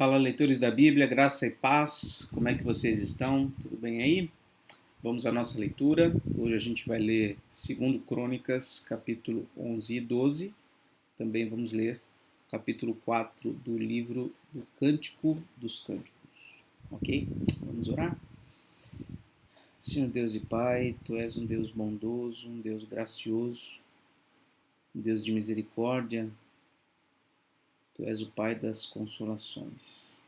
Fala, leitores da Bíblia, graça e paz, como é que vocês estão? Tudo bem aí? Vamos à nossa leitura. Hoje a gente vai ler 2 Crônicas, capítulo 11 e 12. Também vamos ler capítulo 4 do livro do Cântico dos Cânticos. Ok? Vamos orar? Senhor Deus e Pai, Tu és um Deus bondoso, um Deus gracioso, um Deus de misericórdia. Tu és o Pai das consolações.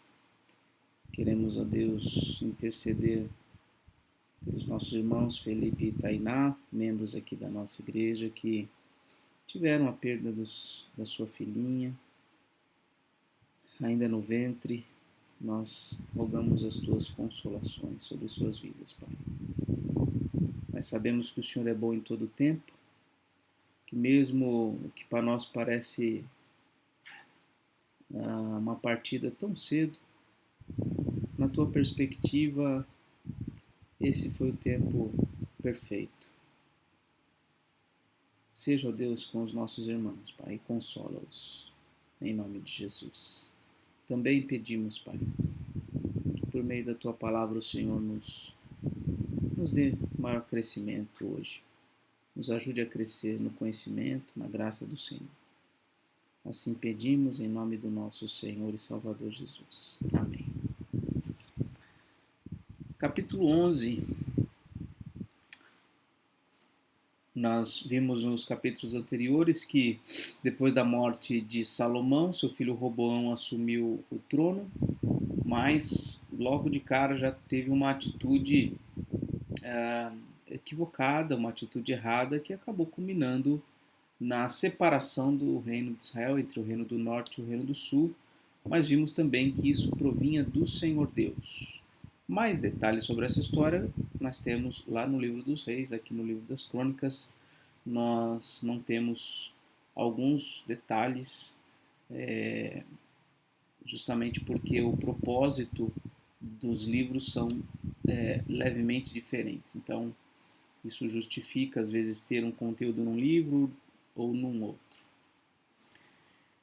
Queremos, ó Deus, interceder pelos nossos irmãos Felipe e Tainá, membros aqui da nossa igreja, que tiveram a perda da sua filhinha, ainda no ventre. Nós rogamos as Tuas consolações sobre suas vidas, Pai. Mas sabemos que o Senhor é bom em todo o tempo, que mesmo o que para nós parece uma partida tão cedo, na Tua perspectiva, esse foi o tempo perfeito. Seja, ó Deus, com os nossos irmãos, Pai, e consola-os, em nome de Jesus. Também pedimos, Pai, que por meio da Tua palavra o Senhor nos dê maior crescimento hoje. Nos ajude a crescer no conhecimento, na graça do Senhor. Assim pedimos em nome do nosso Senhor e Salvador Jesus. Amém. Capítulo 11. Nós vimos nos capítulos anteriores que, depois da morte de Salomão, seu filho Roboão assumiu o trono, mas logo de cara já teve uma atitude equivocada, uma atitude errada, que acabou culminando na separação do reino de Israel entre o reino do norte e o reino do sul, mas vimos também que isso provinha do Senhor Deus. Mais detalhes sobre essa história nós temos lá no livro dos reis, aqui no livro das crônicas. Nós não temos alguns detalhes, justamente porque o propósito dos livros são levemente diferentes. Então, isso justifica, às vezes, ter um conteúdo num livro ou num outro.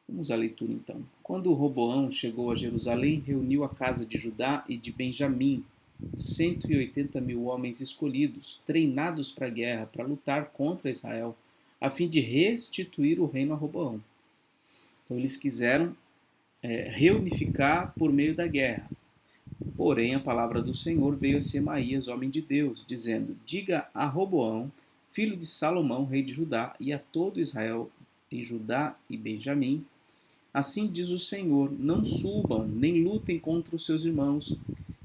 Vamos à leitura, então. Quando Roboão chegou a Jerusalém, reuniu a casa de Judá e de Benjamim, 180.000 homens escolhidos, treinados para a guerra, para lutar contra Israel, a fim de restituir o reino a Roboão. Então, eles quiseram reunificar por meio da guerra. Porém, a palavra do Senhor veio a Semaías, homem de Deus, dizendo: diga a Roboão, filho de Salomão, rei de Judá, e a todo Israel em Judá e Benjamim: assim diz o Senhor, não subam, nem lutem contra os seus irmãos,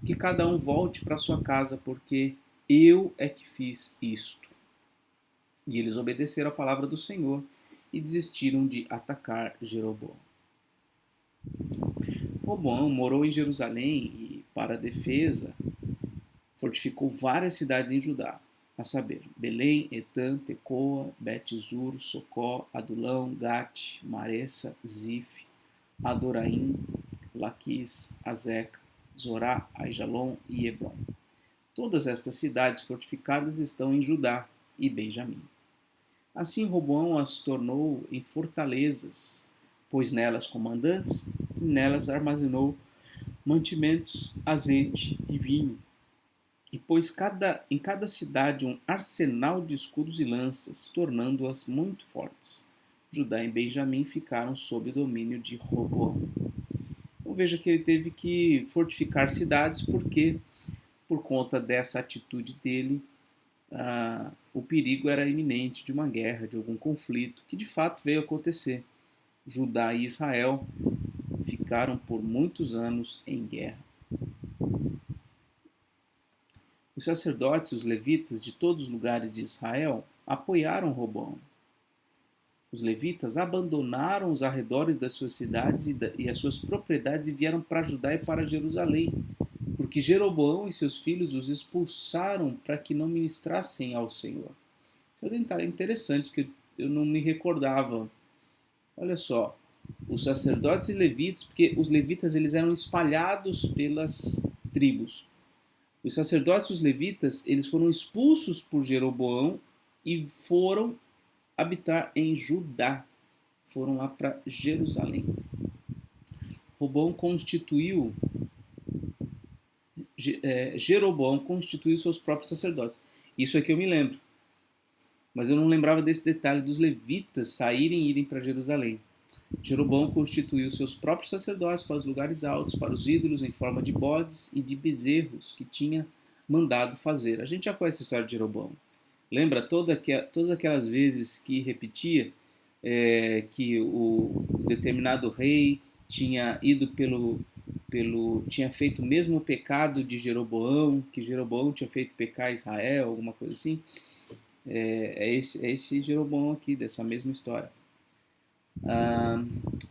que cada um volte para sua casa, porque eu é que fiz isto. E eles obedeceram a palavra do Senhor e desistiram de atacar Jeroboão. Roboão morou em Jerusalém e, para a defesa, fortificou várias cidades em Judá, a saber, Belém, Etã, Tecoa, Bet-zur, Socó, Adulão, Gate, Maressa, Zif, Adoraim, Laquis, Azeca, Zorá, Aijalon e Hebron. Todas estas cidades fortificadas estão em Judá e Benjamim. Assim Roboão as tornou em fortalezas, pôs nelas comandantes e nelas armazenou mantimentos, azeite e vinho. E pôs em cada cidade um arsenal de escudos e lanças, tornando-as muito fortes. Judá e Benjamim ficaram sob o domínio de Roboão. Então veja que ele teve que fortificar cidades porque, por conta dessa atitude dele, o perigo era iminente de uma guerra, de algum conflito, que de fato veio acontecer. Judá e Israel ficaram por muitos anos em guerra. Os sacerdotes e os levitas de todos os lugares de Israel apoiaram Roboão. Os levitas abandonaram os arredores das suas cidades e as suas propriedades e vieram para Judá e para Jerusalém, porque Jeroboão e seus filhos os expulsaram para que não ministrassem ao Senhor. Isso é um detalhe interessante que eu não me recordava. Olha só, os sacerdotes e levitas, porque os levitas eles eram espalhados pelas tribos. Os sacerdotes e os levitas eles foram expulsos por Jeroboão e foram habitar em Judá. Foram lá para Jerusalém. Jeroboão constituiu seus próprios sacerdotes. Isso é que eu me lembro. Mas eu não lembrava desse detalhe dos levitas saírem e irem para Jerusalém. Jeroboão constituiu seus próprios sacerdotes para os lugares altos, para os ídolos em forma de bodes e de bezerros que tinha mandado fazer. A gente já conhece a história de Jeroboão. Lembra todas aquelas vezes que repetia que o determinado rei tinha ido tinha feito o mesmo pecado de Jeroboão, que Jeroboão tinha feito pecar Israel, alguma coisa assim. Esse Jeroboão aqui, dessa mesma história.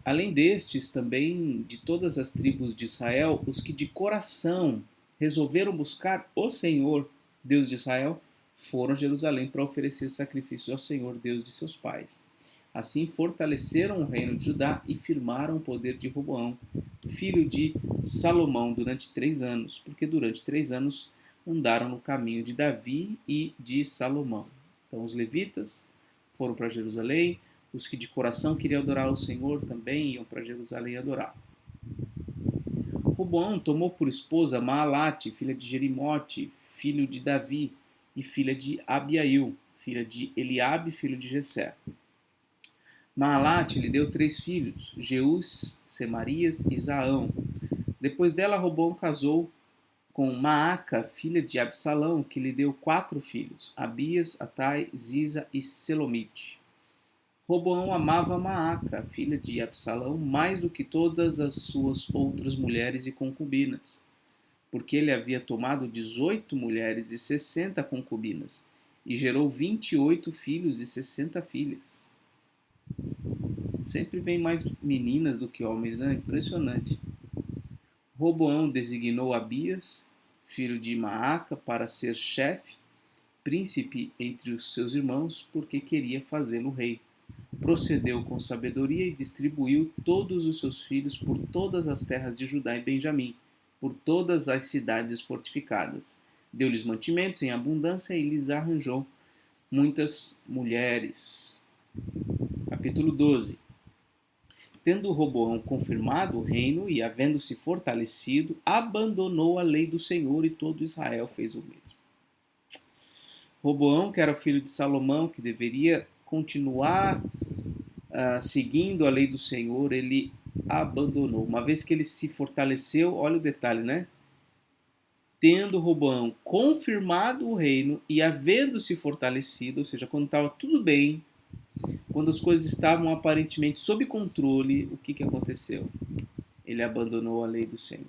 Além destes, também de todas as tribos de Israel, os que de coração resolveram buscar o Senhor, Deus de Israel, foram a Jerusalém para oferecer sacrifícios ao Senhor, Deus de seus pais. Assim fortaleceram o reino de Judá e firmaram o poder de Roboão, filho de Salomão, durante 3 anos, porque durante 3 anos andaram no caminho de Davi e de Salomão. Então os levitas foram para Jerusalém, os que de coração queriam adorar o Senhor também iam para Jerusalém adorar. Roboão tomou por esposa Maalate, filha de Jerimote, filho de Davi, e filha de Abiail, filha de Eliabe, filho de Jessé. Maalate lhe deu 3 filhos, Jeus, Semarias e Zaão. Depois dela, Roboão casou com Maaca, filha de Absalão, que lhe deu 4 filhos, Abias, Atai, Ziza e Selomite. Roboão amava Maaca, filha de Absalão, mais do que todas as suas outras mulheres e concubinas, porque ele havia tomado 18 mulheres e 60 concubinas, e gerou 28 filhos e 60 filhas. Sempre vem mais meninas do que homens, né? Impressionante. Roboão designou Abias, filho de Maaca, para ser chefe, príncipe entre os seus irmãos, porque queria fazê-lo rei. Procedeu com sabedoria e distribuiu todos os seus filhos por todas as terras de Judá e Benjamim, por todas as cidades fortificadas. Deu-lhes mantimentos em abundância e lhes arranjou muitas mulheres. Capítulo 12. Tendo Roboão confirmado o reino e havendo-se fortalecido, abandonou a lei do Senhor e todo Israel fez o mesmo. Roboão, que era o filho de Salomão, que deveria continuar seguindo a lei do Senhor, ele abandonou. Uma vez que ele se fortaleceu, olha o detalhe, né? Tendo Roboão confirmado o reino e havendo-se fortalecido, ou seja, quando estava tudo bem, quando as coisas estavam aparentemente sob controle, o que aconteceu? Ele abandonou a lei do Senhor.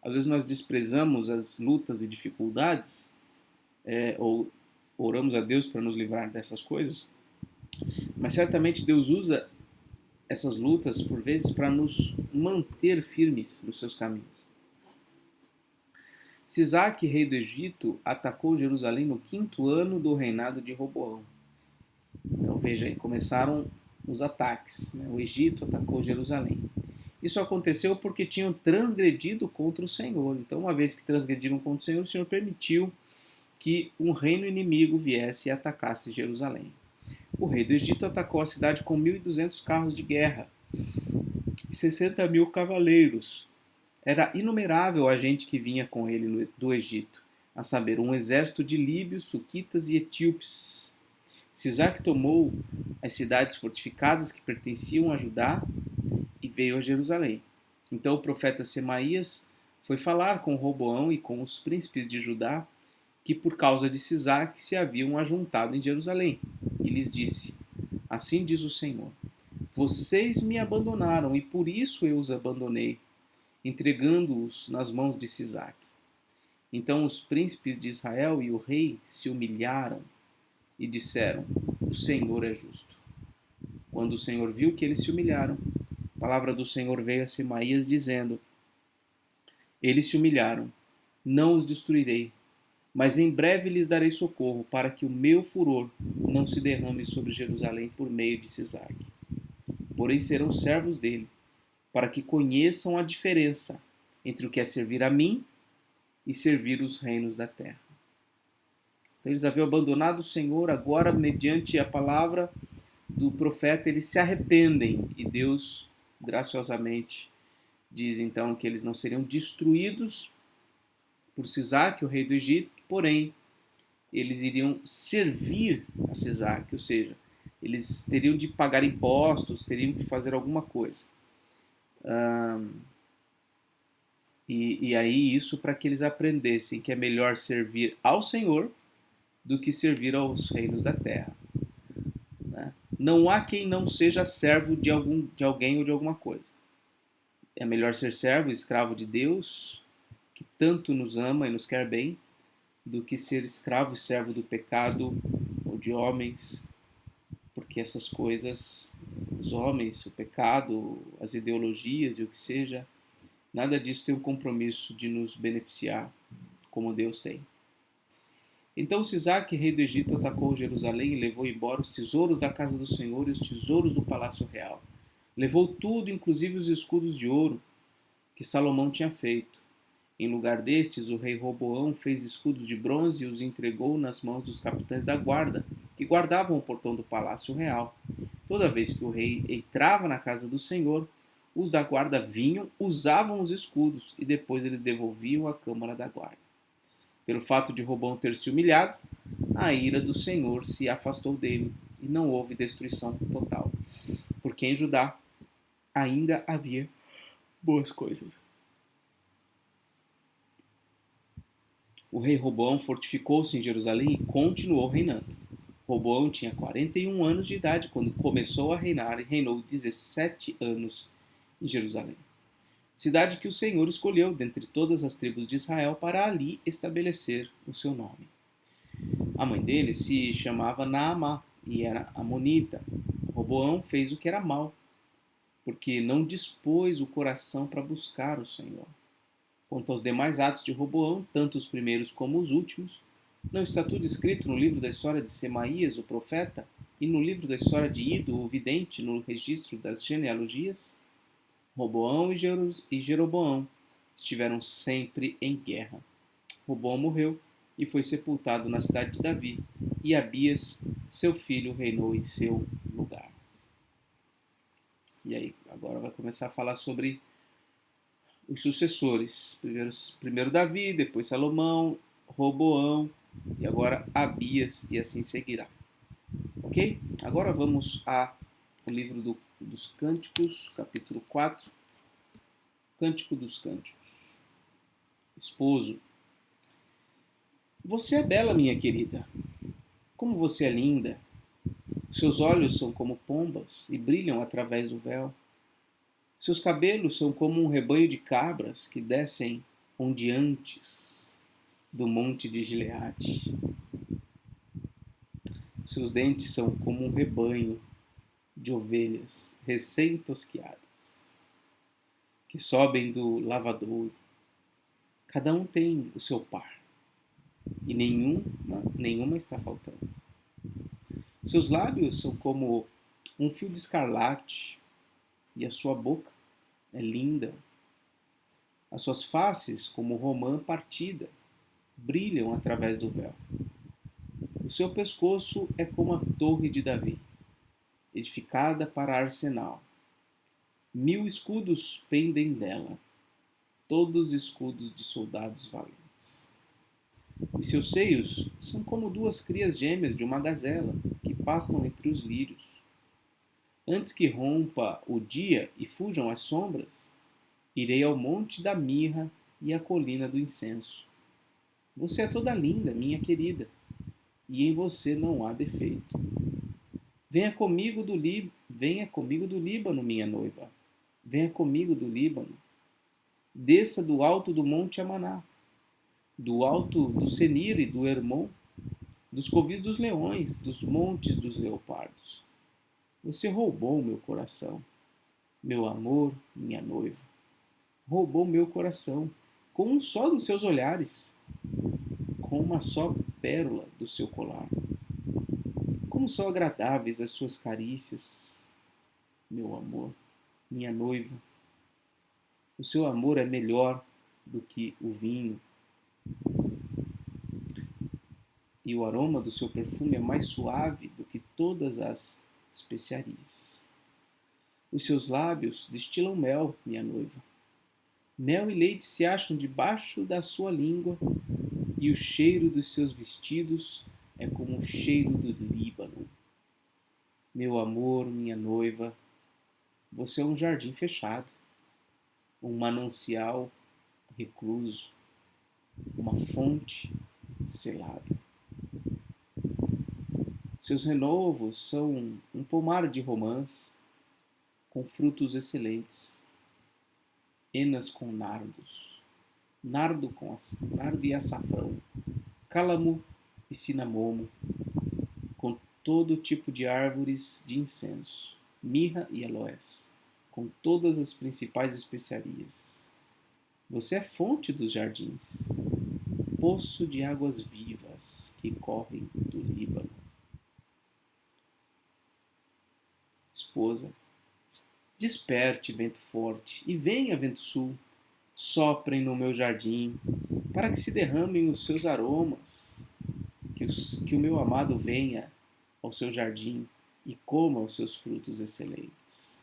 Às vezes nós desprezamos as lutas e dificuldades, ou oramos a Deus para nos livrar dessas coisas, mas certamente Deus usa essas lutas, por vezes, para nos manter firmes nos seus caminhos. Sisaque, rei do Egito, atacou Jerusalém no 5º ano do reinado de Roboão. Então veja aí, começaram os ataques. Né? O Egito atacou Jerusalém. Isso aconteceu porque tinham transgredido contra o Senhor. Então, uma vez que transgrediram contra o Senhor permitiu que um reino inimigo viesse e atacasse Jerusalém. O rei do Egito atacou a cidade com 1.200 carros de guerra e 60.000 cavaleiros. Era inumerável a gente que vinha com ele do Egito, a saber, um exército de líbios, suquitas e etíopes. Sisaque tomou as cidades fortificadas que pertenciam a Judá e veio a Jerusalém. Então o profeta Semaías foi falar com Roboão e com os príncipes de Judá, que por causa de Sisaque se haviam ajuntado em Jerusalém. E lhes disse: Assim diz o Senhor: Vocês me abandonaram e por isso eu os abandonei, entregando-os nas mãos de Sisaque. Então os príncipes de Israel e o rei se humilharam e disseram: O Senhor é justo. Quando o Senhor viu que eles se humilharam, a palavra do Senhor veio a Semaías dizendo: Eles se humilharam, não os destruirei, mas em breve lhes darei socorro, para que o meu furor não se derrame sobre Jerusalém por meio de Sisaque. Porém serão servos dele, para que conheçam a diferença entre o que é servir a mim e servir os reinos da terra. Então eles haviam abandonado o Senhor, agora, mediante a palavra do profeta, eles se arrependem e Deus, graciosamente, Diz então que eles não seriam destruídos por Sisaque, o rei do Egito, porém eles iriam servir a Sisaque, ou seja, eles teriam de pagar impostos, teriam de fazer alguma coisa. E aí isso para que eles aprendessem que é melhor servir ao Senhor do que servir aos reinos da terra. Né? Não há quem não seja servo de alguém ou de alguma coisa. É melhor ser servo, escravo de Deus, que tanto nos ama e nos quer bem, do que ser escravo e servo do pecado ou de homens, porque essas coisas, os homens, o pecado, as ideologias e o que seja, nada disso tem um compromisso de nos beneficiar como Deus tem. Então Sisaque, rei do Egito, atacou Jerusalém e levou embora os tesouros da casa do Senhor e os tesouros do palácio real. Levou tudo, inclusive os escudos de ouro que Salomão tinha feito. Em lugar destes, o rei Roboão fez escudos de bronze e os entregou nas mãos dos capitães da guarda, que guardavam o portão do palácio real. Toda vez que o rei entrava na casa do Senhor, os da guarda vinham, usavam os escudos e depois eles devolviam à câmara da guarda. Pelo fato de Roboão ter se humilhado, a ira do Senhor se afastou dele e não houve destruição total, porque em Judá ainda havia boas coisas. O rei Roboão fortificou-se em Jerusalém e continuou reinando. Roboão tinha 41 anos de idade quando começou a reinar e reinou 17 anos em Jerusalém, cidade que o Senhor escolheu dentre todas as tribos de Israel para ali estabelecer o seu nome. A mãe dele se chamava Naamá e era amonita. Roboão fez o que era mal, porque não dispôs o coração para buscar o Senhor. Quanto aos demais atos de Roboão, tanto os primeiros como os últimos, não está tudo escrito no livro da história de Semaías, o profeta, e no livro da história de Ido, o vidente, no registro das genealogias? Roboão e Jeroboão estiveram sempre em guerra. Roboão morreu e foi sepultado na cidade de Davi, e Abias, seu filho, reinou em seu lugar. E aí, agora vai começar a falar sobre os sucessores. Primeiro Davi, depois Salomão, Roboão e agora Abias, e assim seguirá. Ok? Agora vamos ao livro dos Cânticos, capítulo 4. Cântico dos Cânticos. Esposo. Você é bela, minha querida. Como você é linda. Seus olhos são como pombas e brilham através do véu. Seus cabelos são como um rebanho de cabras que descem ondeantes do monte de Gileade. Seus dentes são como um rebanho de ovelhas recém-tosquiadas, que sobem do lavadouro. Cada um tem o seu par, e nenhuma está faltando. Seus lábios são como um fio de escarlate, e a sua boca é linda. As suas faces, como romã partida, brilham através do véu. O seu pescoço é como a torre de Davi, edificada para arsenal. 1000 escudos pendem dela, todos escudos de soldados valentes. Os seus seios são como duas crias gêmeas de uma gazela que pastam entre os lírios. Antes que rompa o dia e fujam as sombras, irei ao monte da mirra e à colina do incenso. Você é toda linda, minha querida, e em você não há defeito. Venha comigo do Líbano, minha noiva. Venha comigo do Líbano. Desça do alto do monte Amaná, do alto do Senir e do Hermon, dos covis dos leões, dos montes dos leopardos. Você roubou meu coração, meu amor, minha noiva. Roubou meu coração com um só dos seus olhares, com uma só pérola do seu colar. Como são agradáveis as suas carícias, meu amor, minha noiva. O seu amor é melhor do que o vinho, e o aroma do seu perfume é mais suave do que todas as especiarias. Os seus lábios destilam mel, minha noiva. Mel e leite se acham debaixo da sua língua, e o cheiro dos seus vestidos é como o cheiro do Líbano. Meu amor, minha noiva, você é um jardim fechado, um manancial recluso, uma fonte selada. Seus renovos são um pomar de romãs, com frutos excelentes, enas com nardos, nardo e açafrão, cálamo e cinamomo, com todo tipo de árvores de incenso, mirra e aloés, com todas as principais especiarias. Você é fonte dos jardins, poço de águas vivas que correm do Líbano. Esposa, desperte, vento forte, e venha, vento sul, soprem no meu jardim, para que se derramem os seus aromas, que o meu amado venha ao seu jardim e coma os seus frutos excelentes.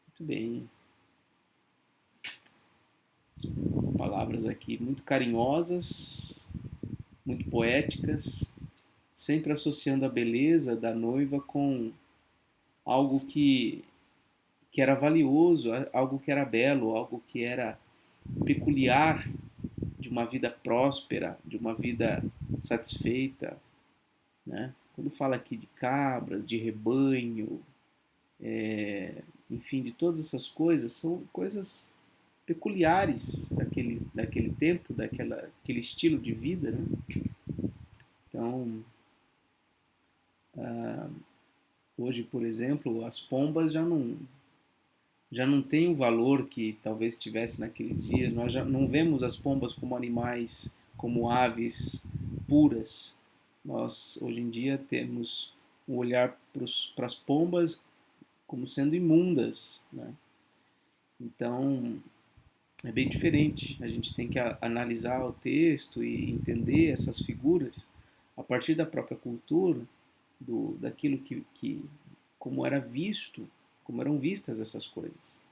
Muito bem. Palavras aqui muito carinhosas, muito poéticas, sempre associando a beleza da noiva com algo que era valioso, algo que era belo, algo que era peculiar de uma vida próspera, de uma vida satisfeita, né? Quando fala aqui de cabras, de rebanho, enfim, de todas essas coisas, são coisas peculiares daquele tempo, aquele estilo de vida, né? Então, hoje, por exemplo, as pombas já não têm o valor que talvez tivesse naqueles dias. Nós já não vemos as pombas como animais, como aves puras. Nós, hoje em dia, temos um olhar para as pombas como sendo imundas, né? Então, é bem diferente. A gente tem que analisar o texto e entender essas figuras a partir da própria cultura, daquilo como era visto, como eram vistas essas coisas.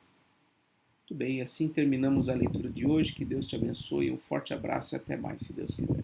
Muito bem, assim terminamos a leitura de hoje. Que Deus te abençoe, um forte abraço e até mais, se Deus quiser.